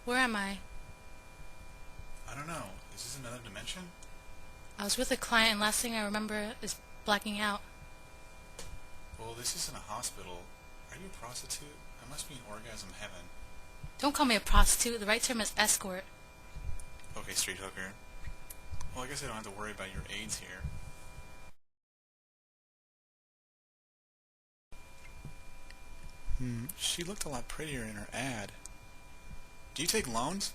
Where am I? I don't know. Is this another dimension? I was with a client and last thing I remember is blacking out. Well, this isn't a hospital. Are you a prostitute? I must be in orgasm heaven. Don't call me a prostitute. The right term is escort. Okay, street hooker. Well, I guess I don't have to worry about your AIDS here. She looked a lot prettier in her ad. Do you take loans?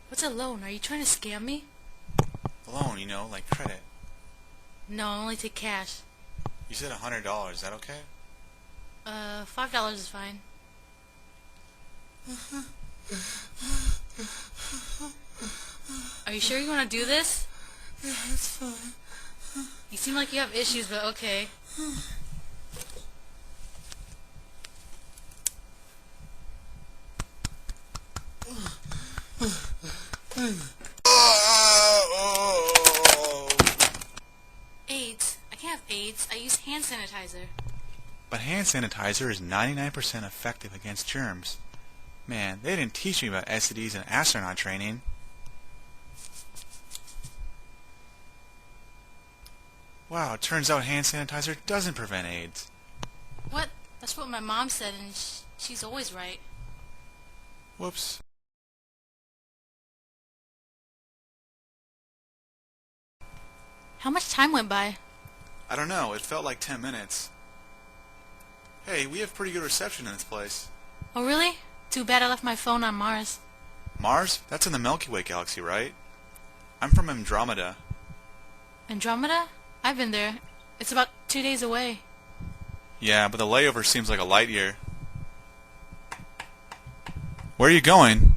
What's a loan? Are you trying to scam me? Loan, like credit. No, I only take cash. You said $100. Is that okay? $5 is fine. Are you sure you want to do this? Yeah, it's fine. You seem like you have issues, but okay. AIDS? I can't have AIDS. I use hand sanitizer. But hand sanitizer is 99% effective against germs. Man, they didn't teach me about STDs in astronaut training. Wow, it turns out hand sanitizer doesn't prevent AIDS. What? That's what my mom said, and she's always right. Whoops. How much time went by? I don't know, it felt like 10 minutes. Hey, we have pretty good reception in this place. Oh, really? Too bad I left my phone on Mars. Mars? That's in the Milky Way galaxy, right? I'm from Andromeda. Andromeda? I've been there. It's about 2 days away. Yeah, but the layover seems like a light year. Where are you going?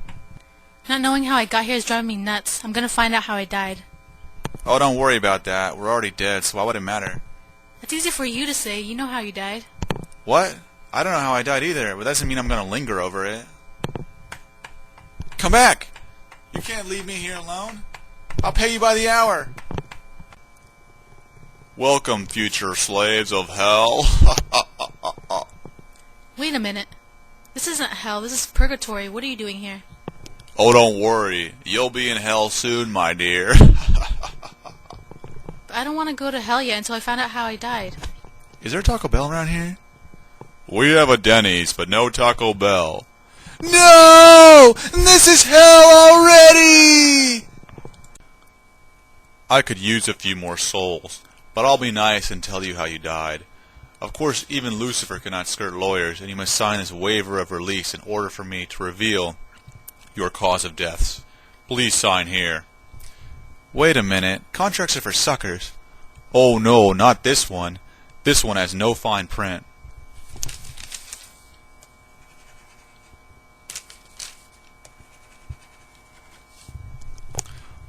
Not knowing how I got here is driving me nuts. I'm gonna find out how I died. Oh, don't worry about that. We're already dead, so why would it matter? That's easy for you to say. You know how you died. What? I don't know how I died either, but that doesn't mean I'm gonna linger over it. Come back! You can't leave me here alone. I'll pay you by the hour. Welcome, future slaves of hell. Wait a minute. This isn't hell. This is purgatory. What are you doing here? Oh, don't worry. You'll be in hell soon, my dear. But I don't want to go to hell yet until I find out how I died. Is there Taco Bell around here? We have a Denny's, but no Taco Bell. No! This is hell already! I could use a few more souls, but I'll be nice and tell you how you died. Of course, even Lucifer cannot skirt lawyers, and you must sign this waiver of release in order for me to reveal your cause of deaths. Please sign here. Wait a minute. Contracts are for suckers. Oh no, not this one. This one has no fine print.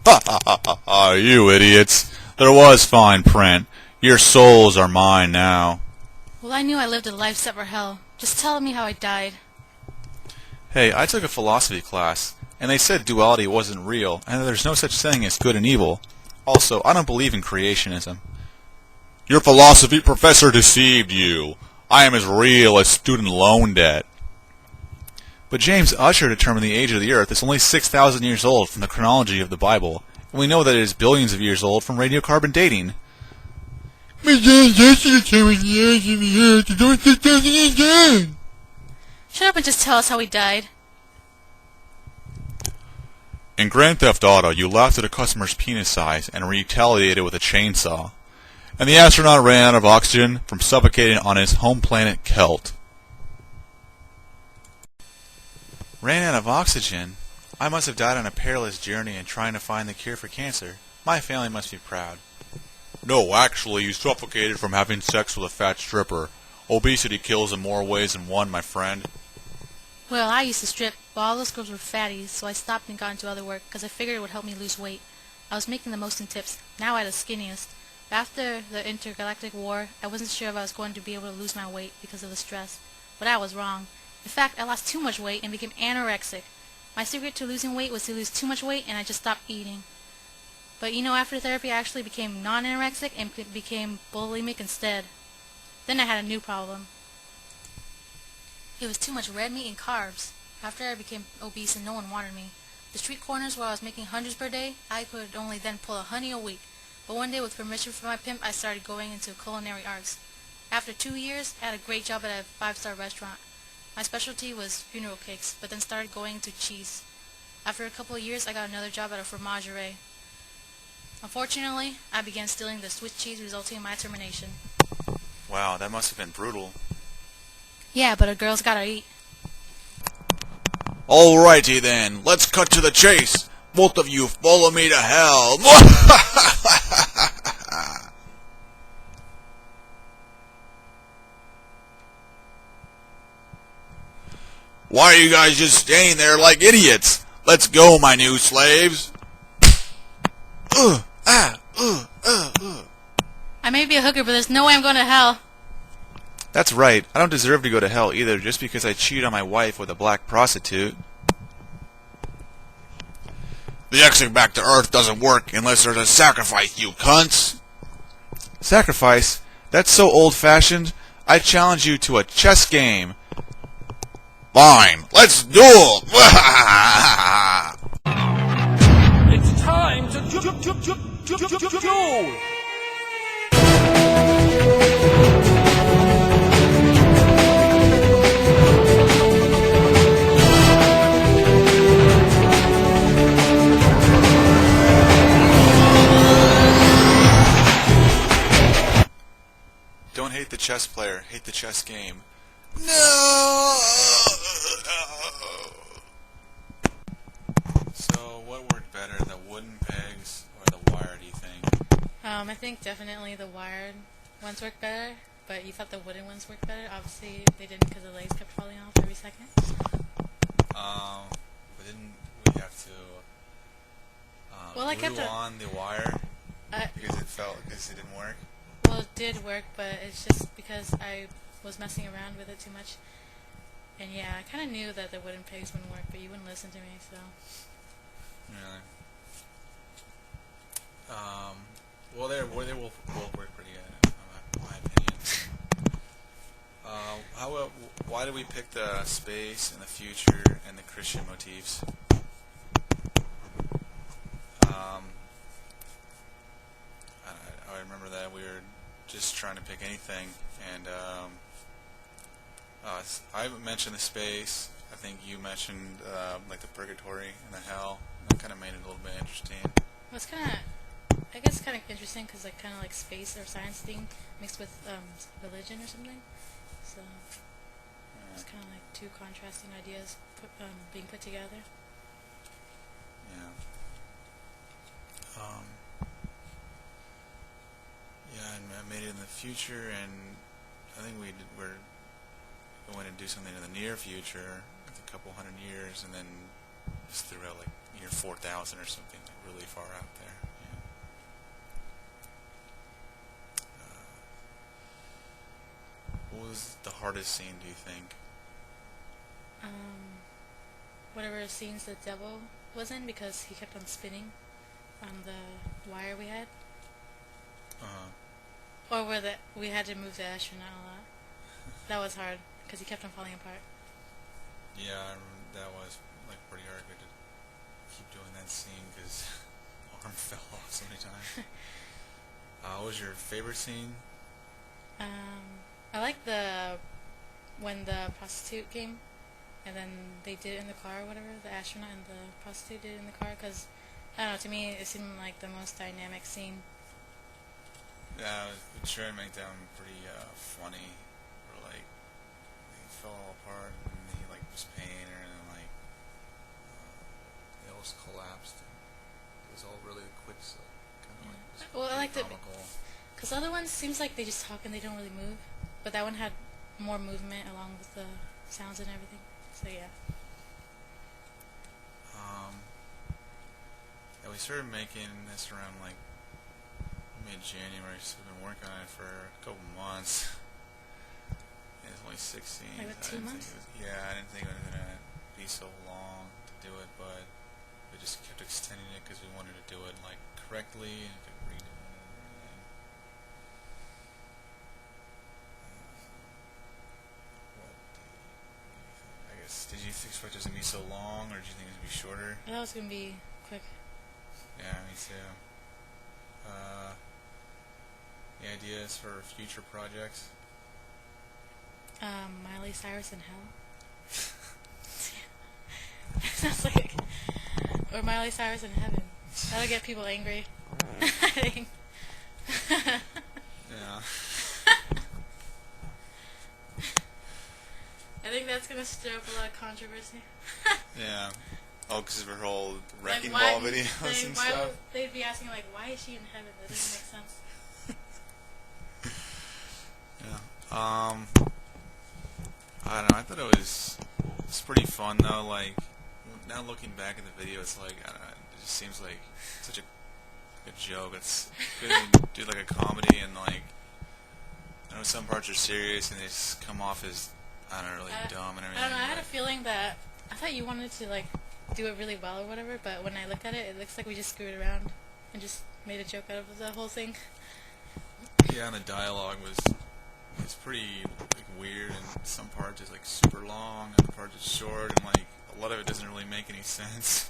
Ha ha ha ha ha, you idiots. There was fine print. Your souls are mine now. Well, I knew I lived a life set for hell. Just tell me how I died. Hey, I took a philosophy class, and they said duality wasn't real, and that there's no such thing as good and evil. Also, I don't believe in creationism. Your philosophy professor deceived you. I am as real as student loan debt. But James Ussher determined the age of the Earth is only 6,000 years old from the chronology of the Bible, and we know that it is billions of years old from radiocarbon dating. But James Ussher determined the age of the Earth is only 6,000 years old. Shut up and just tell us how he died. In Grand Theft Auto, you laughed at a customer's penis size and retaliated with a chainsaw. And the astronaut ran out of oxygen from suffocating on his home planet Kelt. Ran out of oxygen? I must have died on a perilous journey in trying to find the cure for cancer. My family must be proud. No, actually, you suffocated from having sex with a fat stripper. Obesity kills in more ways than one, my friend. Well, I used to strip, but all those girls were fatties, so I stopped and got into other work, because I figured it would help me lose weight. I was making the most in tips. Now I had the skinniest. But after the intergalactic war, I wasn't sure if I was going to be able to lose my weight because of the stress. But I was wrong. In fact, I lost too much weight and became anorexic. My secret to losing weight was to lose too much weight and I just stopped eating. But after therapy I actually became non-anorexic and became bulimic instead. Then I had a new problem. It was too much red meat and carbs. After I became obese and no one wanted me. The street corners where I was making hundreds per day, I could only then pull a honey a week. But one day, with permission from my pimp, I started going into culinary arts. After 2 years, I had a great job at a five-star restaurant. My specialty was funeral cakes, but then started going into cheese. After a couple of years, I got another job at a fromagerie. Unfortunately, I began stealing the Swiss cheese, resulting in my termination. Wow, that must have been brutal. Yeah, but a girl's gotta eat. Alrighty then, let's cut to the chase. Both of you follow me to hell. Why are you guys just standing there like idiots? Let's go, my new slaves. I may be a hooker, but there's no way I'm going to hell. That's right. I don't deserve to go to hell either just because I cheated on my wife with a black prostitute. The exit back to Earth doesn't work unless there's a sacrifice, you cunts! Sacrifice? That's so old-fashioned. I challenge you to a chess game. Fine, let's duel! It's time to duel! Don't hate the chess player, hate the chess game. No! So, what worked better, the wooden pegs or the wire, do you think? I think definitely the wired ones work better, but you thought the wooden ones worked better. Obviously, they didn't because the legs kept falling off every second. But didn't we have to Well, I kept glue on the wire because it didn't work? Well, it did work, but it's just because I was messing around with it too much. And yeah, I kind of knew that the wooden pegs wouldn't work, but you wouldn't listen to me, so. Really? Well, they will work pretty good, in my opinion. Why did we pick the space and the future and the Christian motifs? I remember that we were just trying to pick anything, and I mentioned the space. I think you mentioned like the Purgatory and the hell. That kind of made it a little bit interesting. Well, it's kind of, I guess, kind of interesting because like kind of like space or science thing mixed with religion or something. So it's kind of like two contrasting ideas being put together. Yeah. Yeah, and I made it in the future, and I think we're going to do something in the near future, with a couple hundred years, and then just through out like year 4000 or something, like really far out there. Yeah. What was the hardest scene, do you think? Whatever scenes the devil was in, because he kept on spinning on the wire we had. Or where we had to move the astronaut a lot. That was hard, because he kept on falling apart. Yeah, that was like pretty hard to keep doing that scene because arm fell off so many times. What was your favorite scene? I like when the prostitute came, and then they did it in the car or whatever, the astronaut and the prostitute did it in the car, because, I don't know, to me it seemed like the most dynamic scene. Yeah, we tried to make them pretty funny, or like they fell all apart and he like was paying her and then like they almost collapsed. And it was all really quick, so kind of like it was Well, I liked it comical. because other ones seems like they just talk and they don't really move, but that one had more movement along with the sounds and everything. So yeah. Yeah, we started making this around like mid-January, so we've been working on it for a couple months. And it's only 6 scenes. Like what, 2 months? I didn't think it was going to be so long to do it, but we just kept extending it because we wanted to do it like correctly and could read it and everything. What do you think? I guess, did you you expect it to be so long, or do you think it to be shorter? I thought it was gonna be quick. Yeah, me too. Any ideas for future projects? Miley Cyrus in Hell. Sounds like, or Miley Cyrus in Heaven. That'll get people angry. I think. Yeah. I think that's gonna stir up a lot of controversy. Yeah. Oh, because of her whole Like, wrecking why- ball videos and why stuff. would they'd be asking like, why is she in heaven? That doesn't make sense. Yeah. I don't know. I thought it's pretty fun though. Like now looking back at the video, it's like I don't know, it just seems like such a joke. It's good to do like a comedy and like I know some parts are serious and they just come off as I don't know really dumb and I everything. don't know. I had a but- feeling that I thought you wanted to like do it really well or whatever, but when I looked at it, it looks like we just screwed around and just made a joke out of the whole thing. Yeah, and the dialogue was pretty like weird, and some parts is like super long, and the parts is short, and like a lot of it doesn't really make any sense.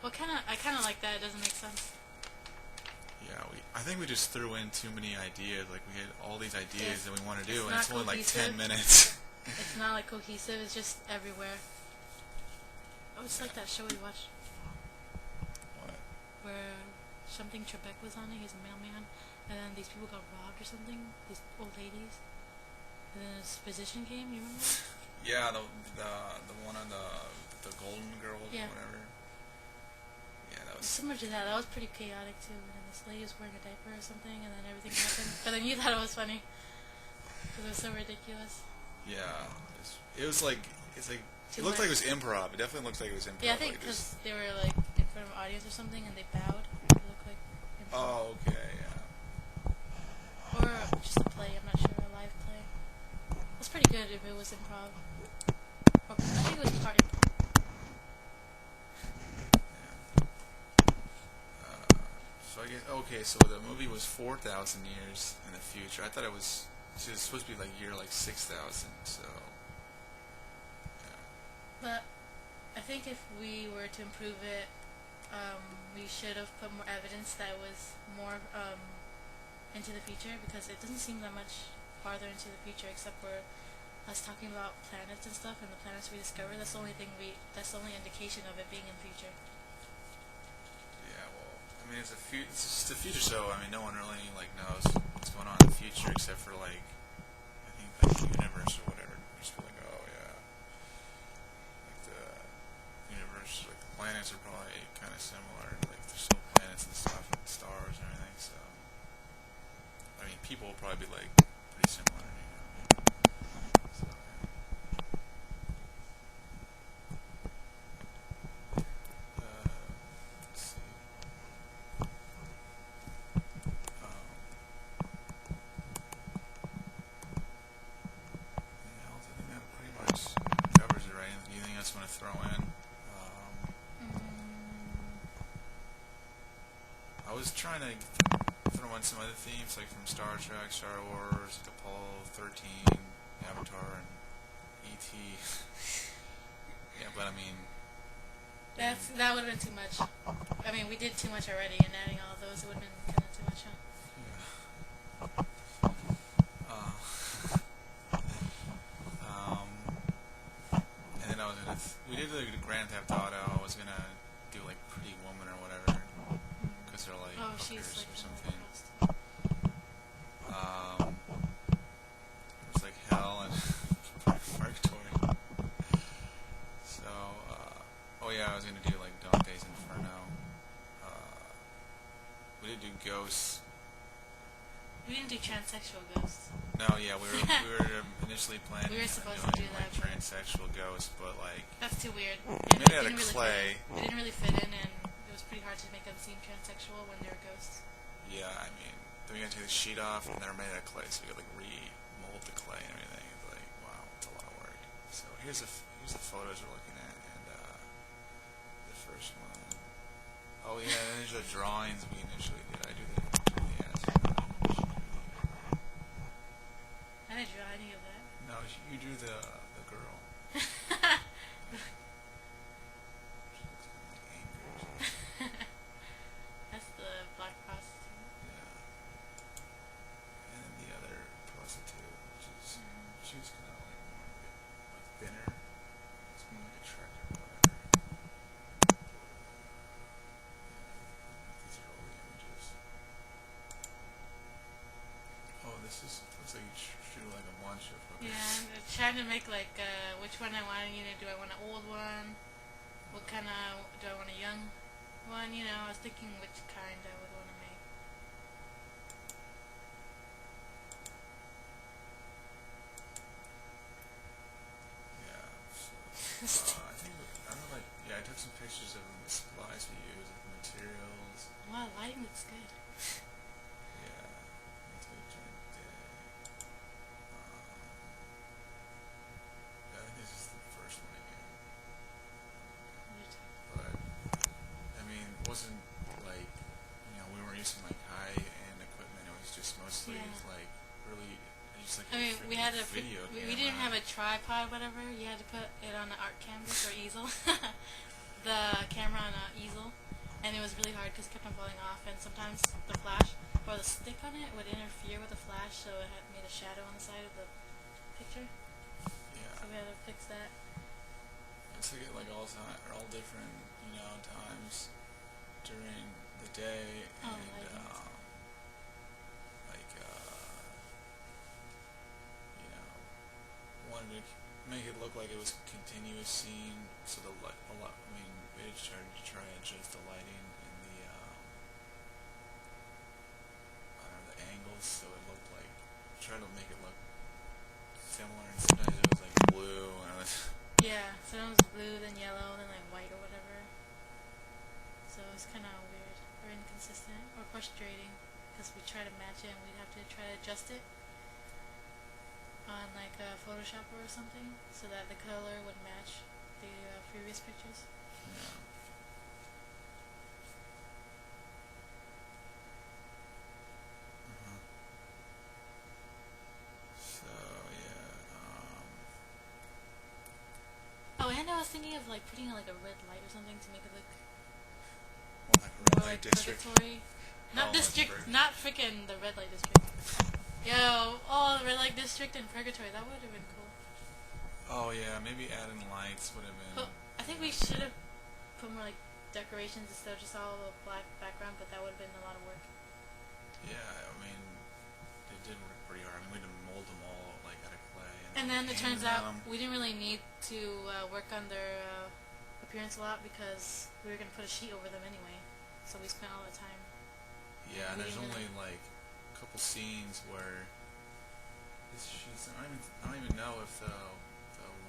Well, I kind of like that. It doesn't make sense. Yeah, I think we just threw in too many ideas. Like we had all these ideas Yes. that we want to do, It's and it's not only like cohesive. 10 minutes. It's not like cohesive. It's just everywhere. Oh, it's like that show we watched What? where something Trebek was on it. He's a mailman, and then these people got robbed or something. These old ladies. And then his physician came. You remember? Yeah, the one on the Golden Girls Yeah. or whatever. Yeah, that was. Similar to that. That was pretty chaotic too. And then this lady was wearing a diaper or something, and then everything happened. But then you thought it was funny because it was so ridiculous. Yeah, it was like it's like Too it looked like it much. was improv. It definitely looked like it was improv. Yeah, I think like because just, they were like in front of an audience or something, and they bowed. It looked like improv. oh, okay, yeah. Or just a play. I'm not sure. A live play. It's pretty good if it was improv. Or, I think it was part improv. So I guess okay. So the movie was 4,000 years in the future. I thought it was supposed to be like year like 6,000. So But I think if we were to improve it, we should have put more evidence that was more into the future, because it doesn't seem that much farther into the future except for us talking about planets and stuff, and the planets we discover. That's the only thing that's the only indication of it being in the future. yeah. Well, I mean it's just the future. So I mean no one really like knows what's going on in the future except for like I think like the universe or whatever. Just be like oh yeah, like the universe, like the planets are probably kind of similar. Like there's still planets and stuff and stars and everything. So I mean people will probably be like pretty similar. So, yeah. Let's see. Anything else? I think that pretty much covers it, right? Anything else you want to throw in? I was trying to throw in some other themes, like from Star Trek, Star Wars, like Apollo 13, Avatar, and E.T. Yeah, but I mean, That would have been too much. I mean, we did too much already, and adding all of those would have been kind of too much, huh? And then I was gonna, we did the Grand Theft Auto. I was gonna do like Pretty Woman or whatever, because they're like Oh, she's hookers like or in something. the It was like Hell and Purgatory. So, oh yeah, I was gonna do like Dante's Inferno. We did do Ghosts. We didn't do transsexual ghosts. No, yeah, we were initially planning We were on supposed to doing do like that, but- transsexual Ghosts, but like That's too weird. made it out of didn't really clay. Fit in. It didn't really fit in, and it was pretty hard to make them seem transsexual when they were ghosts. Yeah, I mean, then we gotta take the sheet off, and they're made out of clay, so we gotta like re-mold the clay and everything. It's like, wow, it's a lot of work. So here's the photos we're looking at, and the first one. Oh yeah, and there's the drawings we initially did. I do the I didn't draw any of that. no, you drew the girl. this is looks like you shoot like a bunch of Yeah, hookers. I'm trying to make like which one I want. Do I want an old one? What kind of do I want a young one? I was thinking which kind I would want to make. Yeah. So, I think I don't know, like I took some pictures of the supplies we use, like the materials. Wow, lighting looks good. Yeah. Intelligent day. I think this is the first one again. But I mean, it wasn't like we weren't using like high-end equipment. It was just mostly Yeah. like really just like I mean, we had a video we didn't have a tripod, whatever. You had to put it on an art canvas or easel, the camera on an easel, and it was really hard because it kept on falling off. And sometimes the flash or the stick on it would interfere with the flash, so it had made a shadow on the side of the picture. Yeah. So we had to fix that. I took it like all different times during the day Oh, and lightings. like wanted to make it look like it was a continuous scene. So the light, a lot. I mean, we just tried to adjust the lighting and the I don't know, the angles so it looked like try to make it look similar. And sometimes it was like blue and it was Yeah, some was blue, then yellow, then like white or whatever. So it's kind of weird or inconsistent or frustrating because we try to match it and we'd have to try to adjust it on like Photoshop or something so that the color would match the previous pictures. yeah. Uh-huh. So yeah. Oh, and I was thinking of like putting like a red light or something to make it look Well, like red more light like district. Purgatory. Not Oh, that's district, very- not freaking the red light district. Yo, oh, the red light district and Purgatory, that would have been cool. Oh yeah, maybe adding lights would have been. But I think we should have put more like decorations instead of just all a black background, but that would have been a lot of work. Yeah, I mean, they did work pretty hard. I mean, we had to mold them all like out of clay. And then it turns painted out them. we didn't really need to work on their appearance a lot because we were going to put a sheet over them anyway. So we spent all the time. Yeah, and we there's didn't only really- like a couple scenes where this sheets. I don't even know if the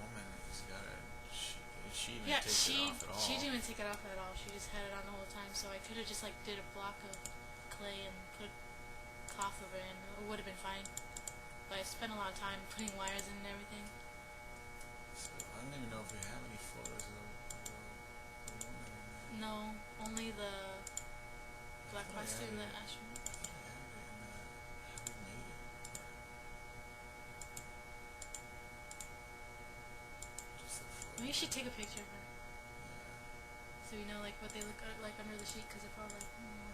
woman has got a sheet. She even Yeah, takes it off at all. she didn't even take it off at all. She just had it on the whole time. So I could have just like did a block of clay and put cloth over it and it would have been fine. But I spent a lot of time putting wires in and everything. So I don't even know if we have any photos of the woman in there. No, only the black I thought I costume, the had it. astronaut. I thought I had it in how we made it. Just the photo. Maybe you should take a picture of her Yeah. so we know like what they look like under the sheet because they're probably like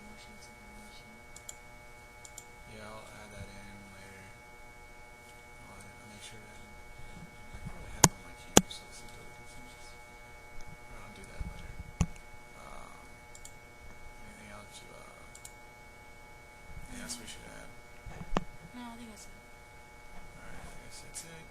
more sheets under the sheet. Yeah, I'll add that in later. I'll make sure that I probably have it on my camera, so it's I'll do that later. Anything else anything else we should add? No, I think that's it. Alright, I guess that's it.